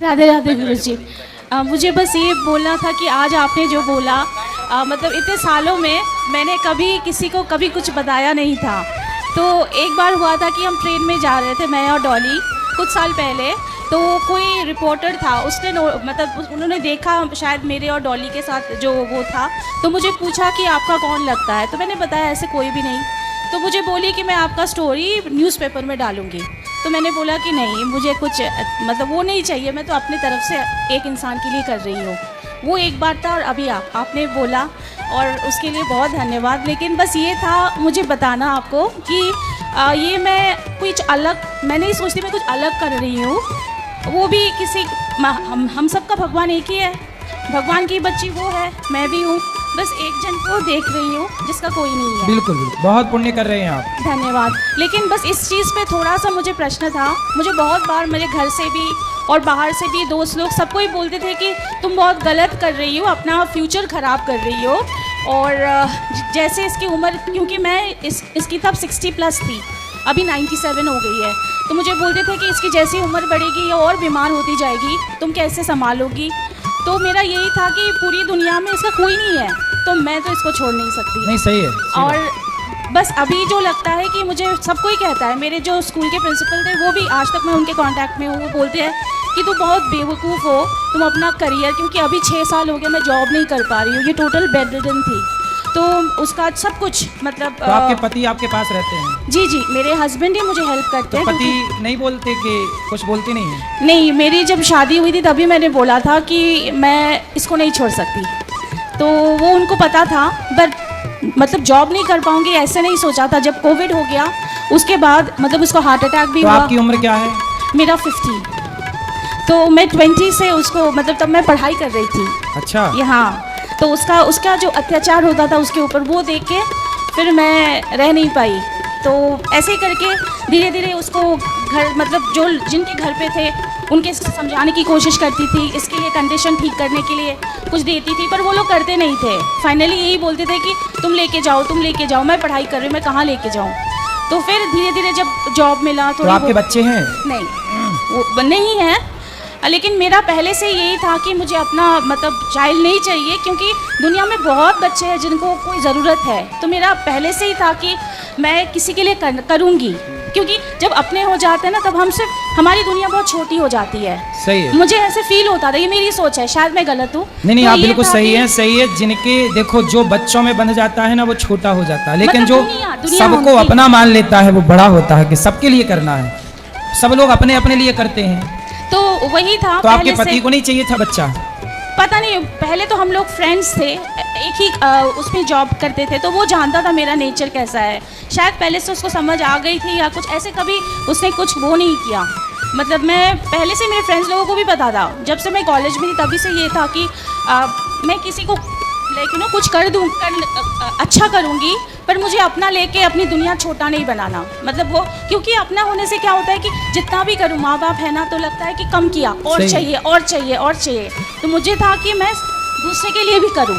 राधे राधे गुरुजी। मुझे बस ये बोलना था कि आज आपने जो बोला, मतलब इतने सालों में मैंने कभी किसी को कभी कुछ बताया नहीं था। तो एक बार हुआ था कि हम ट्रेन में जा रहे थे, मैं और डॉली, कुछ साल पहले। तो कोई रिपोर्टर था, उसने मतलब उन्होंने देखा शायद मेरे और डॉली के साथ जो वो था, तो मुझे पूछा कि आपका कौन लगता है। तो मैंने बताया ऐसे कोई भी नहीं। तो मुझे बोली कि मैं आपका स्टोरी न्यूज़पेपर में डालूँगी। तो मैंने बोला कि नहीं, मुझे कुछ मतलब वो नहीं चाहिए, मैं तो अपनी तरफ से एक इंसान के लिए कर रही हूँ। वो एक बार था और अभी आपने बोला, और उसके लिए बहुत धन्यवाद। लेकिन बस ये था मुझे बताना आपको कि ये मैं कुछ अलग, मैं नहीं सोचती मैं कुछ अलग कर रही हूँ। वो भी किसी हम सबका भगवान एक ही है, भगवान की बच्ची वो है, मैं भी हूँ। बस एक जन को देख रही हूँ जिसका कोई नहीं है। बिल्कुल बिल्कुल, बहुत पुण्य कर रहे हैं आप। धन्यवाद। लेकिन बस इस चीज़ पे थोड़ा सा मुझे प्रश्न था। मुझे बहुत बार मेरे घर से भी और बाहर से भी दोस्त लोग सबको ही बोलते थे कि तुम बहुत गलत कर रही हो, अपना फ्यूचर ख़राब कर रही हो। और जैसे इसकी उम्र, क्योंकि मैं इसकी तब 60+ थी, अभी 97 हो गई है, तो मुझे बोलते थे कि इसकी जैसी उम्र बढ़ेगी ये और बीमार होती जाएगी, तुम कैसे संभालोगी। तो मेरा यही था कि पूरी दुनिया में इसका कोई नहीं है, तो मैं तो इसको छोड़ नहीं सकती। नहीं, सही है। और बस अभी जो लगता है कि मुझे सब कोई कहता है, मेरे जो स्कूल के प्रिंसिपल थे वो भी आज तक मैं उनके कांटेक्ट में हूँ, वो बोलते हैं कि तुम बहुत बेवकूफ़ हो, तुम अपना करियर, क्योंकि अभी 6 साल हो गया मैं जॉब नहीं कर पा रही हूँ, ये टोटल बेड रिडन थी। तो उसका सब कुछ मतलब तो आपके पति आपके पास रहते हैं? जी जी, मेरे हस्बैंड ही मुझे हेल्प करते तो हैं। पति नहीं बोलते कि कुछ बोलते नहीं है? नहीं, मेरी जब शादी हुई थी तभी मैंने बोला था कि मैं इसको नहीं छोड़ सकती, तो वो उनको पता था। बट मतलब जॉब नहीं कर पाऊंगी ऐसे नहीं सोचा था। जब कोविड हो गया उसके बाद मतलब उसको हार्ट अटैक भी तो हुआ। आपकी उम्र क्या है? मेरा 50। तो मैं 20 से उसको, मतलब तब मैं पढ़ाई कर रही थी। अच्छा। यहाँ तो उसका जो अत्याचार होता था उसके ऊपर, वो देख के फिर मैं रह नहीं पाई। तो ऐसे ही करके धीरे धीरे उसको घर, मतलब जो जिनके घर पे थे उनके समझाने की कोशिश करती थी, इसके लिए कंडीशन ठीक करने के लिए कुछ देती थी, पर वो लोग करते नहीं थे। फाइनली यही बोलते थे कि तुम लेके जाओ, तुम लेके जाओ, मैं पढ़ाई कर रही हूँ, मैं कहाँ लेके जाऊँ। तो फिर धीरे धीरे जब जॉब मिला तो आपके बच्चे हैं? नहीं, वो नहीं है। लेकिन मेरा पहले से यही था कि मुझे अपना मतलब चाइल्ड नहीं चाहिए, क्योंकि दुनिया में बहुत बच्चे हैं जिनको कोई ज़रूरत है। तो मेरा पहले से ही था कि मैं किसी के लिए करूँगी, क्योंकि जब अपने हो जाते हैं ना तब हमसे हमारी दुनिया बहुत छोटी हो जाती है। सही है। मुझे ऐसे फील होता था, ये मेरी सोच है, शायद मैं गलत हूँ। नहीं, तो आप ये बिल्कुल था सही कि है, सही है। जिनके देखो जो बच्चों में बंध जाता है ना वो छोटा हो जाता है, लेकिन मतलब जो दुनिया सबको उनकी- अपना मान लेता है वो बड़ा होता है कि सबके लिए करना है। सब लोग अपने अपने लिए करते हैं। तो वही था। तो आपके पहले पति से को नहीं चाहिए था बच्चा? पता नहीं, पहले तो हम लोग फ्रेंड्स थे, एक ही उसमें जॉब करते थे, तो वो जानता था मेरा नेचर कैसा है। शायद पहले से उसको समझ आ गई थी या कुछ ऐसे, कभी उसने कुछ वो नहीं किया। मतलब मैं पहले से, मेरे फ्रेंड्स लोगों को भी पता था, जब से मैं कॉलेज में थी तभी से ये था कि मैं किसी को लेकिन कुछ कर दूँ, अच्छा करूँगी, पर मुझे अपना लेके अपनी दुनिया छोटा नहीं बनाना। मतलब वो, क्योंकि अपना होने से क्या होता है कि जितना भी करूँ, माँ बाप है ना, तो लगता है कि कम किया, और चाहिए और चाहिए और चाहिए। तो मुझे था कि मैं दूसरे के लिए भी करूँ,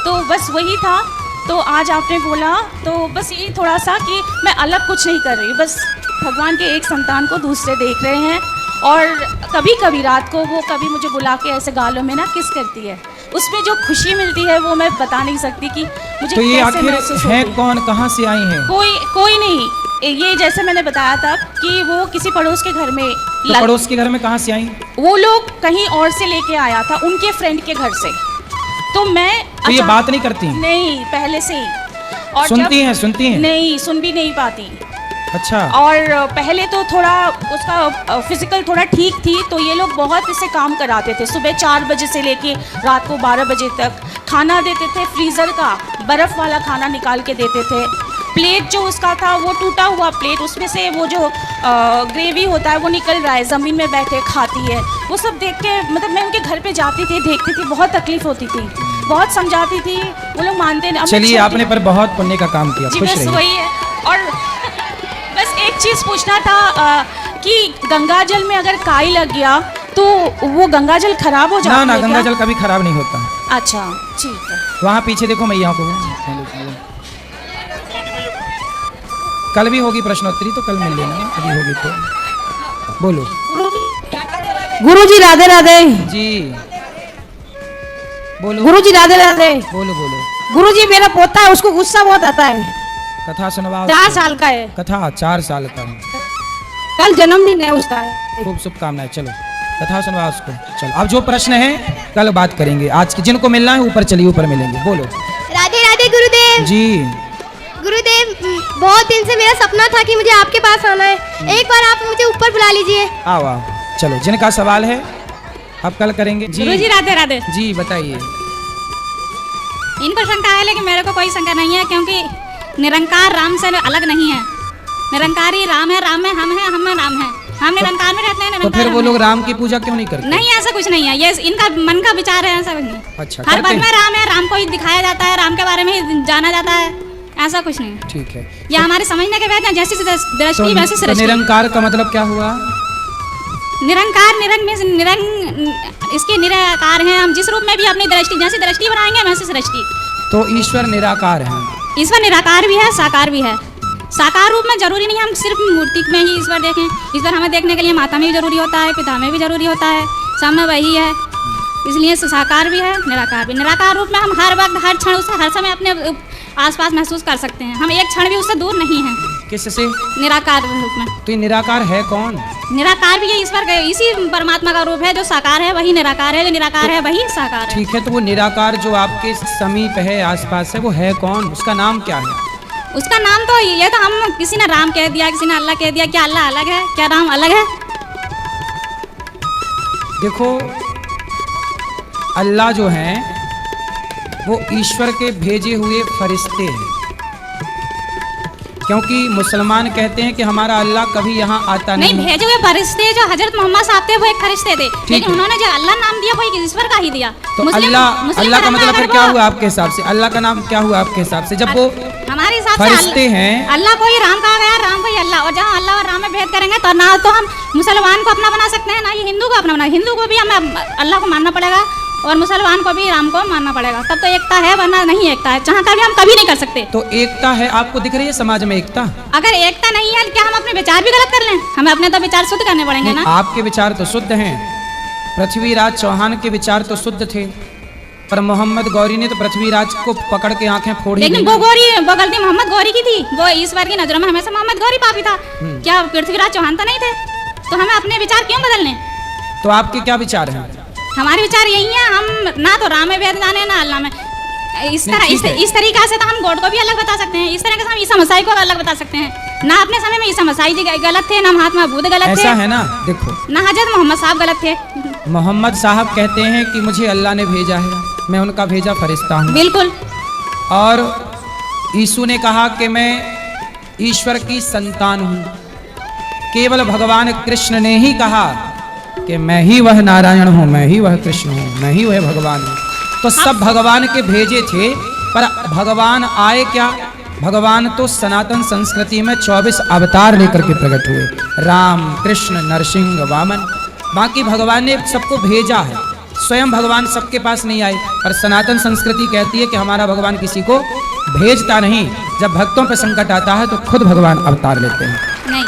तो बस वही था। तो आज आपने बोला तो बस यही थोड़ा सा कि मैं अलग कुछ नहीं कर रही, बस भगवान के एक संतान को दूसरे देख रहे हैं। और कभी कभी रात को वो कभी मुझे बुला के ऐसे गालों में ना किस करती है, उसमें जो खुशी मिलती है वो मैं बता नहीं सकती कि मुझे तो ये कैसे आखिर महसूस है होती है। कौन, कहाँ से आई हैं? कोई नहीं, ये जैसे मैंने बताया था कि वो किसी पड़ोस के घर में तो पड़ोस के घर में कहाँ से आई? वो लोग कहीं और से लेके आया था, उनके फ्रेंड के घर से। तो मैं तो ये बात नहीं करती? नहीं, पहले से ही। और सुनती हैं? नहीं, सुन भी नहीं पाती। अच्छा। और पहले तो थोड़ा उसका फिजिकल थोड़ा ठीक थी, तो ये लोग बहुत इससे काम कराते थे। सुबह 4 बजे से लेके रात को 12 बजे तक खाना देते थे, फ्रीज़र का बर्फ़ वाला खाना निकाल के देते थे। प्लेट जो उसका था वो टूटा हुआ प्लेट, उसमें से वो जो ग्रेवी होता है वो निकल रहा है, ज़मीन में बैठे खाती है। वो सब देख के मतलब मैं उनके घर पे जाती थी, देखती थी, बहुत तकलीफ़ होती थी, बहुत समझाती थी, वो लोग मानते नहीं। चलिए, आपने पर बहुत पुण्य का काम किया, जी, खुश बस रहिए। वही है। और बस एक चीज़ पूछना था कि गंगा जल में अगर काई लग गया तो वो गंगा जल खराब हो जाता है? ना, गंगा जल कभी खराब नहीं होता। अच्छा, ठीक है। वहाँ पीछे देखो मैया को। कल भी होगी प्रश्नोत्तरी, तो कल मिल लेना, अभी होगी तो बोलो। गुरुजी राधे राधे। जी बोलो। गुरुजी राधे राधे। बोलो बोलो। गुरुजी मेरा पोता है, उसको गुस्सा बहुत आता है। कथा सुनवाओ। 4 साल का है। कथा 4 साल का है। कल जन्मदिन है उसका। खूब शुभकामनाएं। चलो कथा सुनवाओ उसको। चलो अब जो प्रश्न है कल बात करेंगे, आज की जिनको मिलना है ऊपर चलिए, ऊपर मिलेंगे। बोलो। राधे राधे गुरुदेव। जी गुरुदेव, बहुत दिन से मेरा सपना था कि मुझे आपके पास आना है, एक बार आप मुझे ऊपर बुला लीजिए। आओ आओ। चलो जिनका सवाल है अब कल करेंगे। जी गुरुजी राधे राधे। जी बताइए। इनको शंका है लेकिन मेरे को कोई शंका नहीं है, क्योंकि निरंकार राम से अलग नहीं है। निरंकारी राम है, राम में हम है, हम में राम है। हम निरंकार में रहते हैं, तो निरंकार फिर वो हम लोग हैं। राम की पूजा क्यों नहीं करते? नहीं, ऐसा कुछ नहीं है, ये इनका मन का विचार है, ऐसा कुछ नहीं। अच्छा, हर करते पद हैं। में राम है, राम को ही दिखाया जाता है, राम के बारे में ही जाना जाता है, ऐसा कुछ नहीं है। ठीक है। ये हमारे समझने के वेद हैं, जैसी दृष्टि वैसी तो सृष्टि। निरंकार का मतलब क्या हुआ? निरंकार, निरंग में इसके निराकार हैं। हम जिस रूप में भी अपनी दृष्टि, जैसी दृष्टि बनाएंगे वैसी सृष्टि। तो ईश्वर निराकार है। ईश्वर निराकार भी है, साकार भी है। साकार रूप में जरूरी नहीं हम सिर्फ मूर्ति में ही ईश्वर देखें। ईश्वर हमें देखने के लिए माता में भी जरूरी होता है, पिता में भी जरूरी होता है, सब में वही है। इसलिए साकार भी है, निराकार भी। निराकार रूप में हम हर वक्त, हर क्षण, उसे हर समय अपने आसपास महसूस कर सकते हैं। हम एक क्षण भी उससे दूर नहीं हैं। किससे? निराकार रूप में। तो ये निराकार है कौन? निराकार भी ये ईश्वर का, इसी परमात्मा का रूप है। जो साकार है वही निराकार है, जो निराकार है वही साकार है। ठीक है, तो वो निराकार जो आपके समीप है, आसपास है, वो है कौन? उसका नाम क्या है? उसका नाम तो ये तो हम, किसी ने राम कह दिया, किसी ने अल्लाह कह दिया। क्या अल्लाह अलग है? क्या राम अलग है? देखो अल्लाह जो है वो ईश्वर के भेजे हुए फरिश्ते हैं, क्योंकि मुसलमान कहते हैं कि हमारा अल्लाह कभी यहाँ आता नहीं, नहीं। भेजे हुए फरिश्ते जो हजरत मोहम्मद साहब थे वो एक फरिश्ते थे, लेकिन उन्होंने जो अल्लाह नाम दिया वो एक ईश्वर का ही दिया। तो मुस्लिम अल्लाह का धर्म में मतलब अगर फिर क्या वो- हुआ आपके हिसाब से? अल्लाह का नाम क्या हुआ आपके हिसाब से? जब वो हमारे हिसाब से फरिश्ते हैं। अल्लाह को ही राम कहा गया, राम को ही अल्लाह। और जहाँ अल्लाह और राम में भेद करेंगे तो ना तो हम मुसलमान को अपना बना सकते हैं, ना ही हिंदू को अपना बना। हिंदू को भी हमें अल्लाह को मानना पड़ेगा और मुसलमान को भी राम को मानना पड़ेगा, तब तो एकता है, वरना नहीं एकता है। जहाँ का भी हम कभी नहीं कर सकते। तो एकता है, आपको दिख रही है समाज में एकता? अगर एकता नहीं है क्या हम अपने विचार भी गलत कर लें? हमें अपने तो विचार शुद्ध करने पड़ेंगे नहीं, ना। आपके विचार तो शुद्ध हैं। पृथ्वीराज चौहान के विचार तो शुद्ध थे, पर मोहम्मद गौरी ने तो पृथ्वीराज को पकड़ के आंखें फोड़ी। लेकिन वो गलती मोहम्मद गौरी की थी। वो ईश्वर की नजरों में हमेशा मोहम्मद गौरी पापी था। क्या पृथ्वीराज चौहान तो नहीं थे? तो हमें अपने विचार क्यों बदलने? तो आपके क्या विचार हैं? हमारे विचार यही है, हम ना तो राम में वेद जाने ना अल्लाह में। इस तरह ठीक है। इस तरीका से तो हम गॉड को भी अलग बता सकते हैं, इस तरह से हम ईसा मसीह को अलग बता सकते हैं। ना अपने समय में ईसा मसीह जी गलत थे, ना महात्मा बुद्ध गलत थे, ऐसा है ना। देखो ना हजरत मोहम्मद साहब गलत थे। मोहम्मद साहब कहते हैं कि मुझे अल्लाह ने भेजा है, मैं उनका भेजा फरिश्ता हूँ। बिल्कुल। और यीशु ने कहा कि मैं ईश्वर की संतान हूँ। केवल भगवान कृष्ण ने ही कहा कि मैं ही वह नारायण हूँ, मैं ही वह कृष्ण हूँ, मैं ही वह भगवान हूँ। तो सब भगवान के भेजे थे, पर भगवान आए क्या? भगवान तो सनातन संस्कृति में 24 अवतार लेकर के प्रकट हुए, राम, कृष्ण, नरसिंह, वामन। बाकी भगवान ने सबको भेजा है, स्वयं भगवान सबके पास नहीं आए। पर सनातन संस्कृति कहती है कि हमारा भगवान किसी को भेजता नहीं। जब भक्तों पर संकट आता है तो खुद भगवान अवतार लेते हैं। नहीं,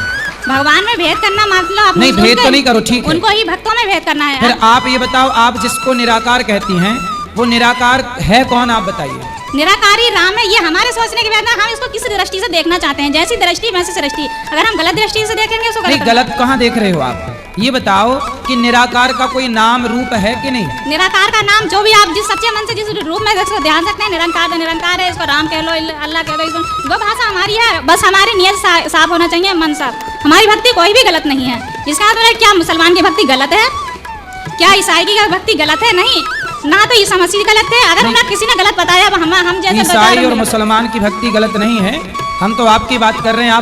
भगवान में भेद करना मतलब आप नहीं, मुस्लिम भेद तो के- नहीं करो, ठीक है। उनको ही भक्तों में भेद करना है। फिर आप ये बताओ, आप जिसको निराकार कहती हैं वो निराकार है कौन? आप बताइए। निराकारी राम है, ये हमारे सोचने के बाद ना, हम इसको किस दृष्टि से देखना चाहते हैं। जैसी दृष्टि वैसी सृष्टि। अगर हम गलत दृष्टि से देखेंगे उसको नहीं, गलत कहाँ देख रहे हो आप? ये बताओ कि निराकार का कोई नाम रूप है कि नहीं? निराकार का नाम जो भी आप जिस सच्चे मन से जिस रूप में इसको ध्यान सकते हैं, निरंकार तो निरंकार है, इसको राम कह लो, अल्लाह कह लो, इसको वो भाषा हमारी है। बस हमारी नियत साफ होना चाहिए, मन साफ। हमारी भक्ति कोई भी गलत नहीं है। इसका मतलब क्या मुसलमान की भक्ति गलत है? क्या ईसाई की भक्ति गलत है? नहीं, ना तो ईसा मसीह गलत है। अगर उन्हें किसी ने गलत बताया, हम जैसे ईसाई और मुसलमान की भक्ति गलत नहीं है। हम तो आपकी बात कर रहे हैं।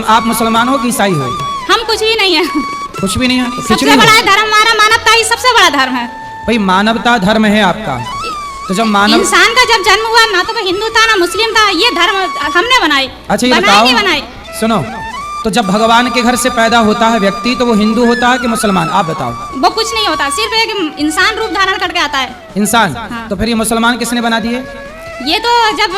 आप मुसलमान हो कि ईसाई हो? हम कुछ भी नहीं है। कुछ भी नहीं है। सबसे बड़ा धर्म हमारा मानवता ही सबसे बड़ा धर्म है। भाई मानवता धर्म है आपका। तो जब मानव इंसान का जब जन्म हुआ ना तो वो हिंदू था ना मुस्लिम था, ये धर्म हमने बनाए। अच्छा ये बनाए नहीं बताओ, बनाए। सुनो, तो जब भगवान के घर से पैदा होता है व्यक्ति तो वो हिंदू होता है कि मुसलमान? आप बताओ। वो कुछ नहीं होता, सिर्फ एक इंसान रूप धारण करके आता है। इंसान। हाँ। तो फिर ये मुसलमान किसने बना दिए? ये तो जब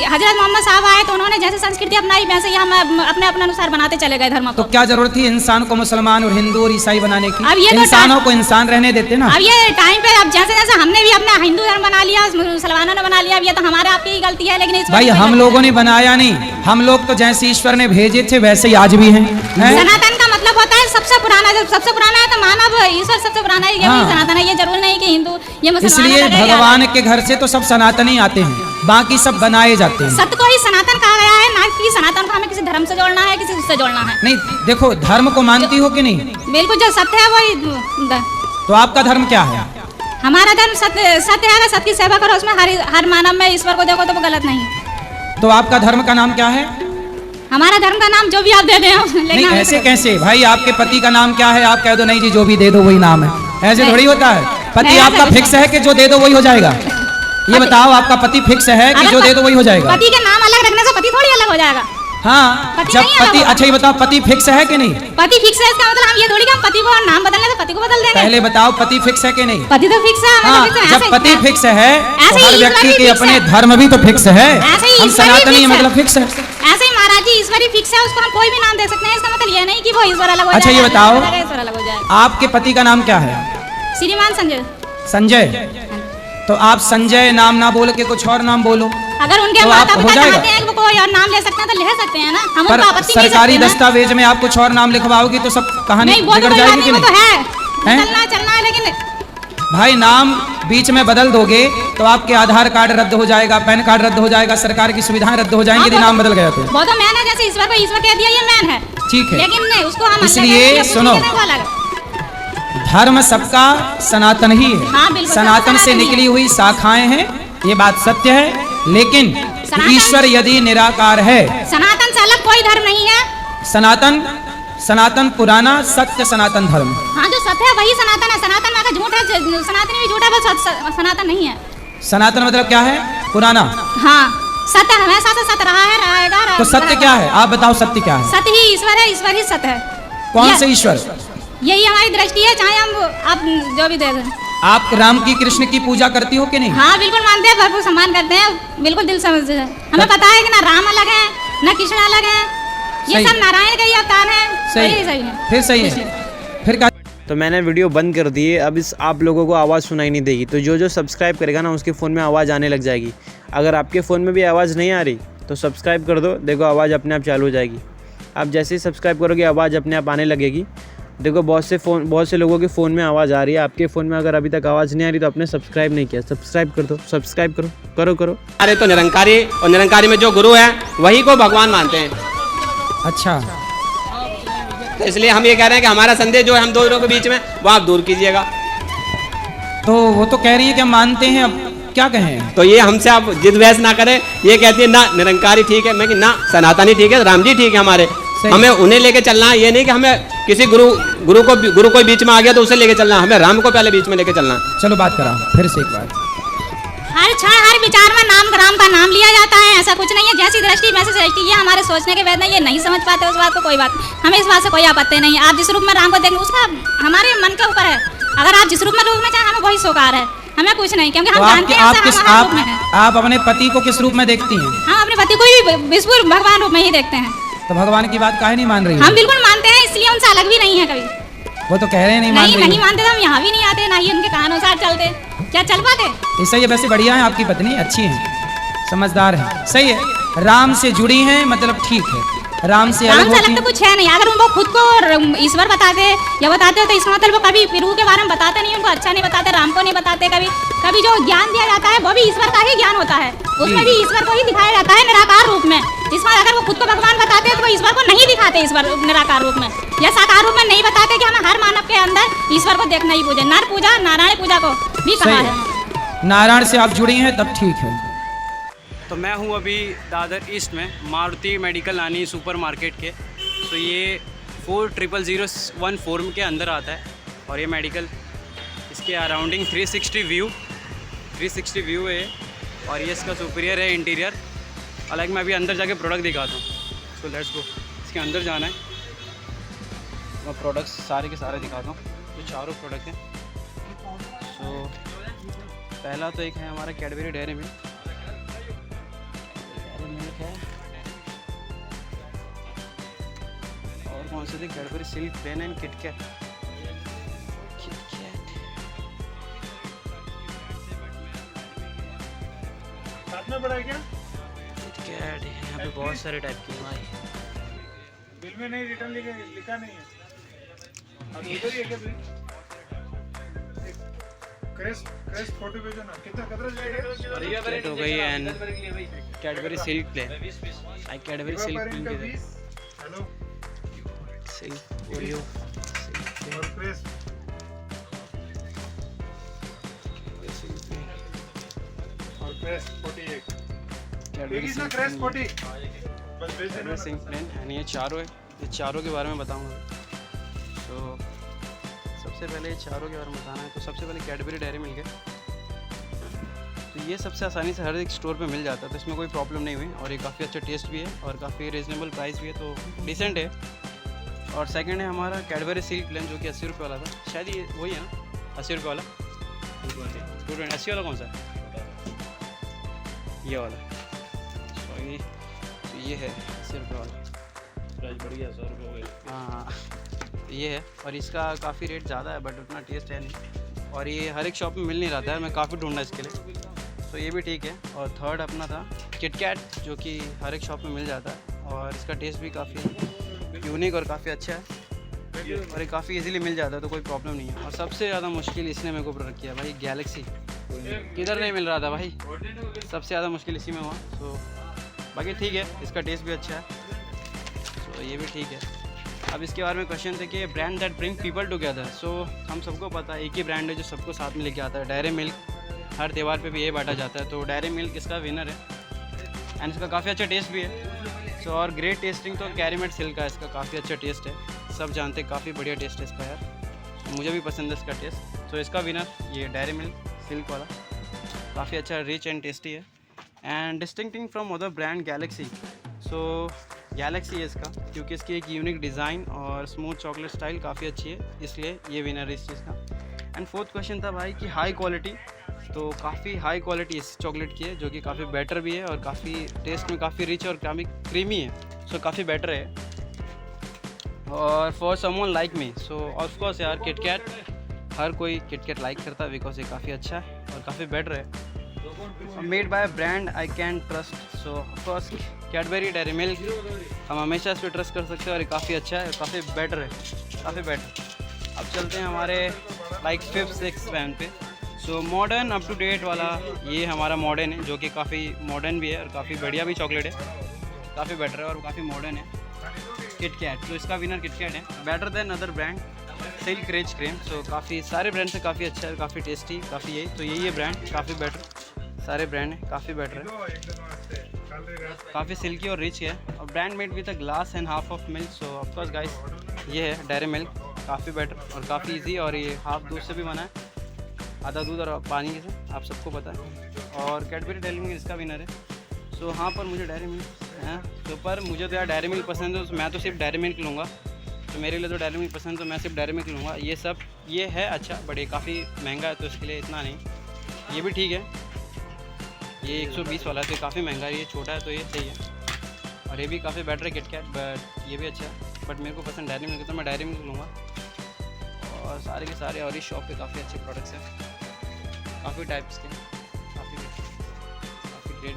हजरत मोहम्मद साहब आए तो उन्होंने जैसे संस्कृति अपनाई वैसे ही हम अपने अपने अनुसार बनाते चले गए धर्म तो को। क्या जरूरत थी इंसान को मुसलमान और हिंदू और ईसाई बनाने की? अब ये तो इंसानों को इंसान रहने देते ना। अब ये टाइम पे अब जैसे जैसे हमने भी अपना हिंदू धर्म बना लिया, मुसलमानों ने बना लिया, अब ये तो हमारे आपकी ही गलती है। लेकिन इस भाई हम लोगों ने बनाया नहीं, हम लोग तो जैसे ईश्वर ने भेजे थे वैसे ही आज भी हैं। सनातन का मतलब होता है सबसे पुराना, जब सबसे पुराना है तो मानव ईश्वर सबसे पुराना है, ये हाँ। वही सनातन है। ये जरूर नहीं कि हिंदू ये मुसलमान इसलिए भगवान के घर से तो सब सनातनी आते हैं, बाकी सब बनाए जाते हैं। सत्य को ही सनातन कहा गया है, ना कि सनातन को हमें किसी धर्म से जोड़ना है, किसी उससे जोड़ना है। नहीं देखो, धर्म को मानती हो कि नहीं? बिल्कुल, जो सत्य है वही तो आपका धर्म क्या है? हमारा धर्म सत्य है। अगर सत्य की सेवा करो, उसमें हर मानव में ईश्वर को देखो तो वो गलत नहीं। तो आपका धर्म का नाम क्या है? हमारा धर्म का नाम जो भी आप दे दे, नहीं ऐसे कैसे भाई, आपके पति का नाम क्या है? आप कह दो नहीं जी जो भी दे दो वही नाम है, ऐसे थोड़ी होता है। पति आपका फिक्स है कि जो दे दो वही हो जाएगा? ये बताओ, आपका पति फिक्स है कि जो दे दो वही हो जाएगा? पति के नाम अलग रखने से पति थोड़ी अलग हो जाएगा। हाँ, पति जब नहीं अलग पति, होगा। अच्छा ये बताओ पति फिक्स है कि नहीं? पति फिक्स है, इसका मतलब हम ये थोड़ी कि हम पति को नाम बदलने से पति को बदल देंगे। पहले बताओ पति फिक्स है कि नहीं? पति तो फिक्स है, हमें हाँ, तो फिक्स है। जब पति फिक्स है तो ऐसे ही हर ईश्वर व्यक्ति भी के फिक्स अपने है। धर्म भी तो फिक्स है। ऐसे ही हम ईश्वर भी सनातनी फिक्स है। मतलब फिक्स है। ऐसे ही महाराज जी ईश्वर ही फिक्स है, उसको हम कोई भी नाम दे सकते हैं। इसका मतलब ये नहीं कि वो ईश्वर अलग हो अच्छा, जाएगा, ये बताओ, ईश्वर अलग हो जाएगा। आपके पति का नाम क्या है? श्रीमान संजय। संजय। तो आप संजय नाम ना बोल के कुछ और नाम बोलो। अगर उनके तो माता आप हो पिता जाएगा। चाहते हैं कि वो कोई और नाम ले सकते हैं तो ले सकते हैं ना, हम पर उनको आपत्ति नहीं सरकारी सकते ना। दस्तावेज में आप कुछ और नाम लिखवाओगी तो सब कहानी नहीं, वो तो बिगड़ कोई बात जाएगी कि नहीं, वो तो नहीं? है, हैं? चलना है, लेकिन भाई नाम बीच में बदल दोगे तो आपके आधार कार्ड रद्द हो जाएगा, पैन कार्ड रद्द हो जाएगा, सरकार की सुविधाएं रद्द हो जाएंगी यदि नाम बदल गया तो। वो तो मैन है, जैसे ईश्वर को ईश्वर कह दिया ये मैन है, ठीक है, लेकिन नहीं उसको हम इसलिए सुनो, धर्म सबका सनातन ही है। हाँ, बिल्कुल, सनातन से सनातन ही निकली हुई शाखाएं हैं, ये बात सत्य है। लेकिन सनातन- ईश्वर यदि निराकार है, सनातन से अलग कोई धर्म नहीं है। सनातन, सनातन पुराना सत्य सनातन धर्म। हाँ, जो सत्य है वही सनातन है। सनातन में अगर झूठ है, सनातन भी झूठ है, वो सनातन नहीं है। सनातन मतलब क्या है? पुराना। हाँ, सत्य हमेशा से सत्य रहा है, रहेगा। तो सत्य क्या है? आप बताओ सत्य क्या है? सत्य ही ईश्वर है, ईश्वर ही सत्य है। कौन से ईश्वर? यही हमारी दृष्टि है, चाहे हम आप जो भी दे दें। आप राम की कृष्ण की पूजा करती हो कि नहीं? हाँ, बिल्कुल मानते हैं, भरपूर सम्मान करते हैं, बिल्कुल दिल समझते हैं। हमें पता है कि ना राम अलग है, ना कृष्ण अलग है, ये सही। सब नारायण का ही अवतार है। सही, सही है। फिर सही है, फिर क्या? तो मैंने वीडियो बंद कर दी है, अब इस आप लोगों को आवाज़ सुनाई नहीं देगी। तो जो जो सब्सक्राइब करेगा ना उसके फ़ोन में आवाज़ आने लग जाएगी। अगर आपके फ़ोन में भी आवाज़ नहीं आ रही तो सब्सक्राइब कर दो, देखो आवाज़ अपने आप चालू हो जाएगी। आप जैसे ही सब्सक्राइब करोगे आवाज़ अपने आप आने लगेगी। देखो बहुत से लोगों के फ़ोन में आवाज़ आ रही है, आपके फ़ोन में अगर अभी तक आवाज़ नहीं आ रही तो आपने सब्सक्राइब नहीं किया, सब्सक्राइब कर दो, सब्सक्राइब करो। अरे तो निरंकारी, और निरंकारी में जो गुरु है वही को भगवान मानते हैं। अच्छा, तो इसलिए हम ये कह रहे हैं कि हमारा संदेश जो है हम दोनों के बीच में वो आप दूर कीजिएगा। तो वो तो कह रही है कि हम मानते हैं, अब क्या कहें? तो ये हमसे आप जिद बहस ना करें। ये कहती है ना निरंकारी ठीक है, मैं कि ना सनातनी ठीक है, राम जी ठीक है हमारे। सही। हमें उन्हें लेके चलना है, ये नहीं कि हमें किसी गुरु कोई बीच में आ गया तो उसे लेके चलना है। हमें राम को पहले बीच में लेके चलना है। चलो बात करा फिर से एक बार। हर क्षण हर विचार में राम का नाम लिया जाता है, ऐसा कुछ नहीं है। जैसी दृष्टि वैसी सृष्टि, ये हमारे सोचने के वेद है, ये नहीं समझ पाते उस बात को, कोई बात हमें इस बात से कोई आपत्ति नहीं है। आप जिस रूप में राम को देखेंगे उसका हमारे मन के ऊपर है। अगर आप जिस रूप में चाहें हमें वही स्वीकार है, हमें कुछ नहीं, क्योंकि हम जानते हैं आप अपने पति को किस रूप में देखती हैं? हम अपने पति को भी विष्णु भगवान रूप में ही देखते हैं। तो भगवान की बात काहे नहीं मान रही है? हम बिल्कुल मानते हैं, इसलिए उनसे अलग भी नहीं है कभी। वो तो कह रहे हैं नहीं मान रही नहीं है। मानते तो हम यहाँ भी नहीं आते, ना ही उनके कानुसार चलते। क्या चल पाते? ऐसा ही है, वैसे बढ़िया है आपकी पत्नी, अच्छी है, समझदार है, सही है, राम से जुड़ी हैं मतलब ठीक है, राम से अलग होती तो हैं। कुछ है नहीं। अगर उनको खुद को ईश्वर बताते या बताते तो इसका मतलब वो कभी प्रभु के बारे में बताते नहीं, उनको अच्छा नहीं बताते, राम को नहीं बताते। कभी जो ज्ञान दिया जाता है वो भी ईश्वर का ही ज्ञान होता है, उसमें भी ईश्वर को ही दिखाया जाता है निराकार रूप में। इसमें अगर वो खुद को भगवान बताते तो वो ईश्वर को नहीं दिखाते, ईश्वर निराकार रूप में या साकार रूप में नहीं बताते कि हमें हर मानव के अंदर ईश्वर को देखना ही पूजा, नर पूजा नारायण पूजा को भी कहा है। नारायण से आप जुड़ी हैं तब ठीक है। तो मैं हूँ अभी दादर ईस्ट में मारुति मेडिकल नानी सुपर मार्केट के। तो ये 40001 के अंदर आता है और ये मेडिकल, इसके अराउंडिंग 360 व्यू है और ये इसका सुपीरियर है इंटीरियर। हालांकि मैं अभी अंदर जाके प्रोडक्ट दिखाता हूँ, सो लेट्स गो। इसके अंदर जाना है, मैं प्रोडक्ट्स सारे के सारे दिखाता हूँ, जो चारों प्रोडक्ट हैं। सो पहला तो एक है हमारा कैडबरी डेयरी मिल्क, कौन से थे, Cadbury silk plain and KitKat. साथ में पड़ा क्या? किटकैट यहाँ पे बहुत सारे टाइप के हैं भाई। बिल में नहीं रिटर्न लिखा नहीं है। अब इधर ही है क्या बिल? क्रेस्ट फोटो भेजो ना। कितना किटकैट हो गई एंड कैडबरी सिल्क प्लेन। आई कैडबरी सिल्क प्लेन की है। हेलो सिल्क ओरियो और क्रेस्ट और क्रेस्ट 48 कैडबरी ना सिल्क क्रेस्ट 40 बस भेज देना। कैडबरी सिल्क प्लेन एंड ये चारों है। ये चारों के बारे में बताऊंगा। तो सबसे पहले ये चारों के बारे में बताना है। तो सबसे पहले कैडबरी डेयरी मिल्क है। तो ये सबसे आसानी से हर एक स्टोर पे मिल जाता है, तो इसमें कोई प्रॉब्लम नहीं हुई। और ये काफ़ी अच्छा टेस्ट भी है और काफ़ी रीज़नेबल प्राइस भी है, तो डिसेंट है। और सेकंड है हमारा कैडबरी सिल्क प्लेन जो कि 80 रुपये वाला था। शायद ये वही है ना 80 रुपये वाला। 220 वाला कौन सा है? ये वाला। सॉरी, तो ये है 80 रुपये वाला। प्राइस बढ़ गया 100 रुपये हो गए। हाँ, तो ये है। और इसका काफ़ी रेट ज़्यादा है बट उतना टेस्ट है नहीं। और ये हर एक शॉप में मिल नहीं रहा था, मैं काफ़ी ढूंढा इसके लिए, तो ये भी ठीक है। और थर्ड अपना था किटकैट जो कि हर एक शॉप में मिल जाता है और इसका टेस्ट भी काफ़ी यूनिक और काफ़ी अच्छा है और ये काफ़ी इजीली मिल जाता है, तो कोई प्रॉब्लम नहीं है। और सबसे ज़्यादा मुश्किल इसने मेरे को प्रोडक्ट किया भाई, गैलेक्सी। किधर नहीं मिल रहा था भाई, सबसे ज़्यादा मुश्किल इसी में हुआ। तो बाकी ठीक है, इसका टेस्ट भी अच्छा है, तो ये भी ठीक है। अब इसके बारे में क्वेश्चन थे कि brand that bring people together. So हम सबको पता है एक ही ब्रांड है जो सबको साथ में लेके आता है, डेयरी मिल्क। हर त्यौहार पे भी ये बांटा जाता है, तो डेयरी मिल्क इसका विनर है एंड इसका काफ़ी अच्छा टेस्ट भी है। सो और ग्रेट टेस्टिंग तो कैरीमेट सिल्क का, इसका काफ़ी अच्छा टेस्ट है, सब जानते हैं, काफ़ी बढ़िया टेस्ट है इसका यार, मुझे भी पसंद है इसका टेस्ट। सो इसका विनर ये डेयरी मिल्क सिल्क वाला, काफ़ी अच्छा रिच एंड टेस्टी है। And distincting from other brand Galaxy. So Galaxy है इसका, क्योंकि इसकी एक यूनिक डिज़ाइन और स्मूथ चॉकलेट स्टाइल काफ़ी अच्छी है, इसलिए ये विनर है इस चीज़ का। एंड फोर्थ क्वेश्चन था भाई कि हाई क्वालिटी, तो काफ़ी हाई क्वालिटी इस चॉकलेट की है जो कि काफ़ी बेटर भी है और काफ़ी टेस्ट में काफ़ी रिच और काफ़ी क्रीमी है, सो काफ़ी बेटर है। और for someone like me, so of course यार किटकैट, हर कोई किटकैट लाइक करता है बिकॉज ये काफ़ी अच्छा है और काफ़ी बेटर है। Made by brand I can trust, so of course Cadbury dairy milk, हम हमेशा इस पर ट्रस्ट कर सकते हैं और ये काफ़ी अच्छा है, काफ़ी बेटर है, काफ़ी बेटर। अब चलते हैं हमारे लाइक 5th-6th वैन पे। So modern up to date वाला ये हमारा मॉडर्न है जो कि काफ़ी मॉडर्न भी है और काफ़ी बढ़िया भी चॉकलेट है, काफ़ी बेटर है और काफ़ी मॉडर्न है। किटकैट, तो इसका विनर किटकैट है, better than other brand Silk rich cream. So काफ़ी सारे ब्रांड से काफ़ी अच्छा है, काफ़ी टेस्टी, काफ़ी यही, तो यही है ब्रांड, काफ़ी बेटर, सारे ब्रांड है काफ़ी बेटर है, काफ़ी सिल्की और रिच है। और brand made with a glass and half of milk. So of course guys ये है डेयरी मिल्क, काफ़ी बेटर और काफ़ी इजी, और ये हाफ दूध से भी बना है, आधा दूध और पानी से, आप सबको पता है। और कैडबरी डेयरी मिल्क इसका विनर है। सो हाँ, पर मुझे डेयरी मिल्क है, तो पर मुझे तो यार डेयरी मिल्क पसंद है, तो मैं तो सिर्फ डेयरी मिल्क लूँगा, तो मेरे लिए तो डेयरी मिल्क पसंद, तो मैं सिर्फ डेयरी मिल्क लूँगा। ये सब ये है अच्छा, बट ये काफ़ी महंगा है तो इसके लिए इतना नहीं। ये भी ठीक है, ये 120 वाला है तो काफ़ी महंगा है, ये छोटा है तो ये सही है। और ये भी काफ़ी बेटर है किटकैट, बट ये भी अच्छा है, बट मेरे को पसंद डेयरी मिल्क, तो मैं डेयरी मिल्क लूँगा। और सारे के सारे और इस शॉप पे काफ़ी अच्छे प्रोडक्ट्स हैं, काफ़ी टाइप्स के, काफ़ी ग्रेट